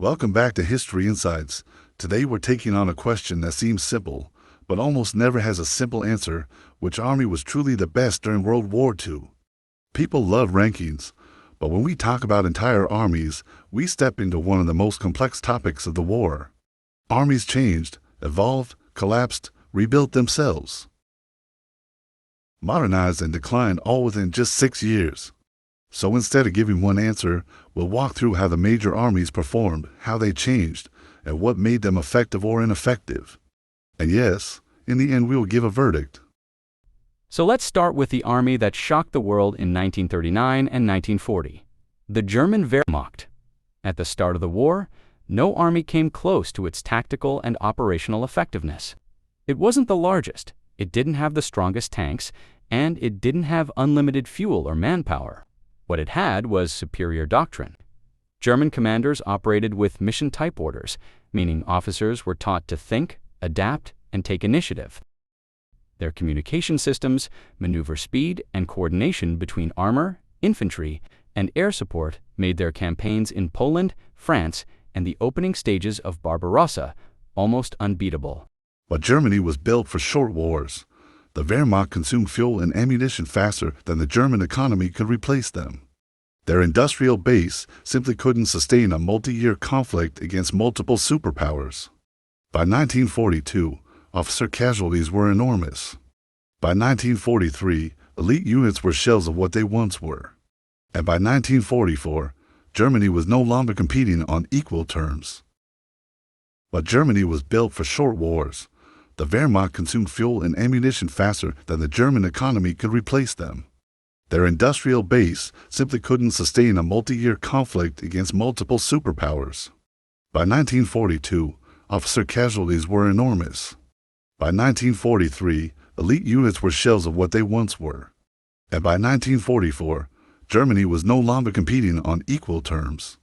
Welcome back to History Insights. Today we're taking on a question that seems simple, but almost never has a simple answer. Which army was truly the best during World War II? People love rankings, but when we talk about entire armies, we step into one of the most complex topics of the war. Armies changed, evolved, collapsed, rebuilt themselves, modernized and declined all within just 6 years. So instead of giving one answer, we'll walk through how the major armies performed, how they changed, and what made them effective or ineffective. And yes, in the end we will give a verdict. So let's start with the army that shocked the world in 1939 and 1940, the German Wehrmacht. At the start of the war, no army came close to its tactical and operational effectiveness. It wasn't the largest, it didn't have the strongest tanks, and it didn't have unlimited fuel or manpower. What it had was superior doctrine. German commanders operated with mission-type orders, meaning officers were taught to think, adapt, and take initiative. Their communication systems, maneuver speed, and coordination between armor, infantry, and air support made their campaigns in Poland, France, and the opening stages of Barbarossa almost unbeatable. But Germany was built for short wars. The Wehrmacht consumed fuel and ammunition faster than the German economy could replace them. Their industrial base simply couldn't sustain a multi-year conflict against multiple superpowers. By 1942, officer casualties were enormous. By 1943, elite units were shells of what they once were. And by 1944, Germany was no longer competing on equal terms. But Germany was built for short wars. The Wehrmacht consumed fuel and ammunition faster than the German economy could replace them. Their industrial base simply couldn't sustain a multi-year conflict against multiple superpowers. By 1942, officer casualties were enormous. By 1943, elite units were shells of what they once were. And by 1944, Germany was no longer competing on equal terms.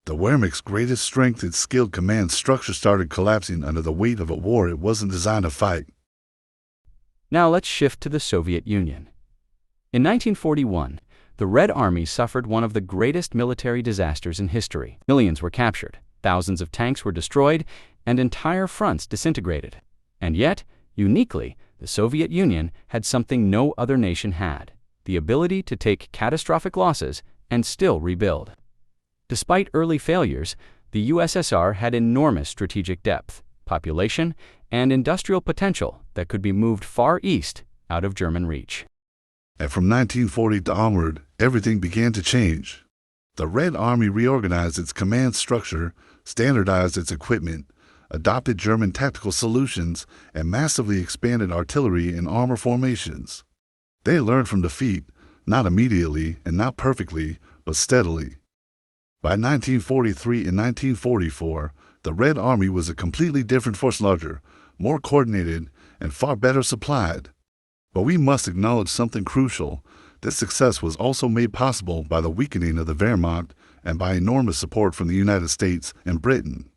The Wehrmacht's greatest strength and skilled command structure started collapsing under the weight of a war it wasn't designed to fight. Now let's shift to the Soviet Union. In 1941, the Red Army suffered one of the greatest military disasters in history. Millions were captured, thousands of tanks were destroyed, and entire fronts disintegrated. And yet, uniquely, the Soviet Union had something no other nation had: the ability to take catastrophic losses and still rebuild. Despite early failures, the USSR had enormous strategic depth, population, and industrial potential that could be moved far east out of German reach. And from 1940 onward, everything began to change. The Red Army reorganized its command structure, standardized its equipment, adopted German tactical solutions, and massively expanded artillery and armor formations. They learned from defeat, not immediately and not perfectly, but steadily. By 1943 and 1944, the Red Army was a completely different force, larger, more coordinated, and far better supplied. But we must acknowledge something crucial. This success was also made possible by the weakening of the Wehrmacht and by enormous support from the United States and Britain.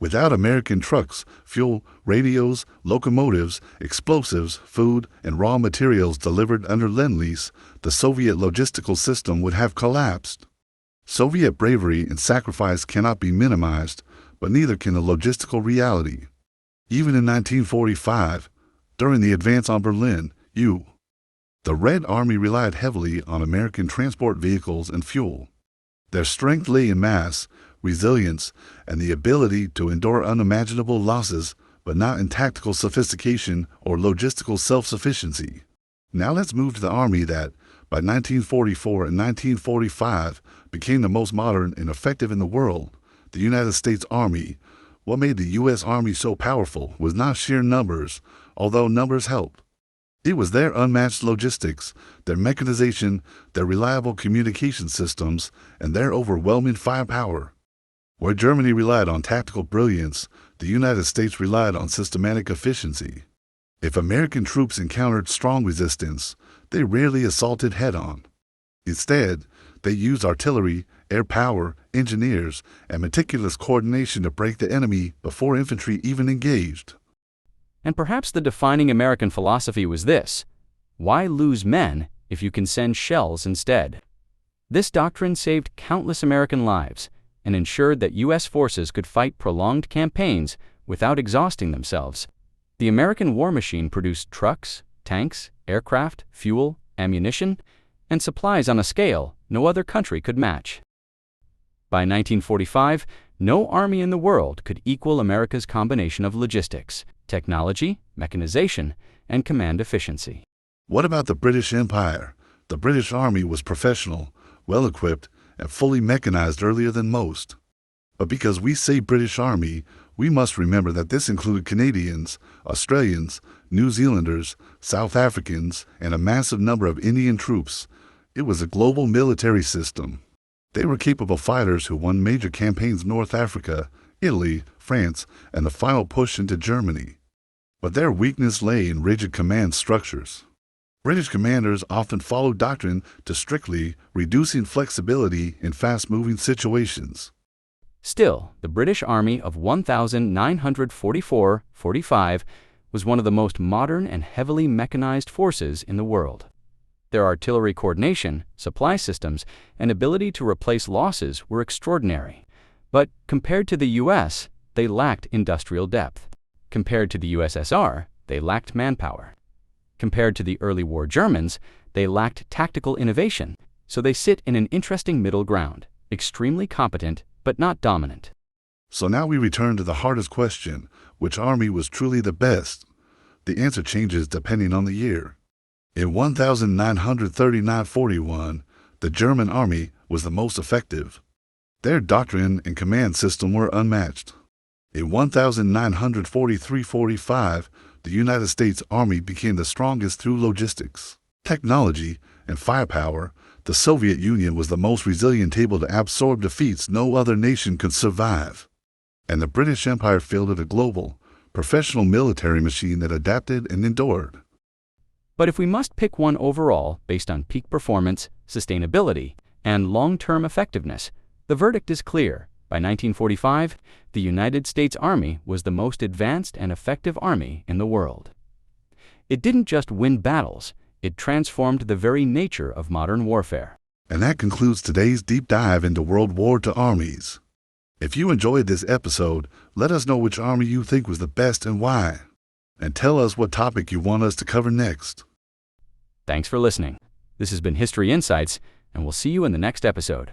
Without American trucks, fuel, radios, locomotives, explosives, food, and raw materials delivered under Lend-Lease, the Soviet logistical system would have collapsed. Soviet bravery and sacrifice cannot be minimized, but neither can the logistical reality. Even in 1945, during the advance on Berlin, the Red Army relied heavily on American transport vehicles and fuel. Their strength lay in mass, resilience, and the ability to endure unimaginable losses, but not in tactical sophistication or logistical self-sufficiency. Now let's move to the army that, by 1944 and 1945, became the most modern and effective in the world, the United States Army. What made the U.S. Army so powerful was not sheer numbers, although numbers helped. It was their unmatched logistics, their mechanization, their reliable communication systems, and their overwhelming firepower. Where Germany relied on tactical brilliance, the United States relied on systematic efficiency. If American troops encountered strong resistance, they rarely assaulted head-on. Instead, they used artillery, air power, engineers, and meticulous coordination to break the enemy before infantry even engaged. And perhaps the defining American philosophy was this: why lose men if you can send shells instead? This doctrine saved countless American lives, and ensured that U.S. forces could fight prolonged campaigns without exhausting themselves. The American war machine produced trucks, tanks, aircraft, fuel, ammunition, and supplies on a scale no other country could match. By 1945, no army in the world could equal America's combination of logistics, technology, mechanization, and command efficiency. What about the British Empire? The British Army was professional, well-equipped, and fully mechanized earlier than most. But because we say British Army, we must remember that this included Canadians, Australians, New Zealanders, South Africans, and a massive number of Indian troops. It was a global military system. They were capable fighters who won major campaigns in North Africa, Italy, France, and the final push into Germany. But their weakness lay in rigid command structures. British commanders often followed doctrine to strictly, reducing flexibility in fast-moving situations. Still, the British Army of 1944-45 was one of the most modern and heavily mechanized forces in the world. Their artillery coordination, supply systems, and ability to replace losses were extraordinary. But compared to the U.S., they lacked industrial depth. Compared to the USSR, they lacked manpower. Compared to the early war Germans, they lacked tactical innovation, so they sit in an interesting middle ground, extremely competent but not dominant. So now we return to the hardest question: which army was truly the best? The answer changes depending on the year. In 1939-41, the German army was the most effective. Their doctrine and command system were unmatched. In 1943-45, the United States Army became the strongest through logistics, technology, and firepower. The Soviet Union was the most resilient, able to absorb defeats no other nation could survive. And the British Empire fielded a global, professional military machine that adapted and endured. But if we must pick one overall based on peak performance, sustainability, and long-term effectiveness, the verdict is clear. By 1945, the United States Army was the most advanced and effective army in the world. It didn't just win battles, it transformed the very nature of modern warfare. And that concludes today's deep dive into World War II armies. If you enjoyed this episode, let us know which army you think was the best and why. And tell us what topic you want us to cover next. Thanks for listening. This has been History Insights, and we'll see you in the next episode.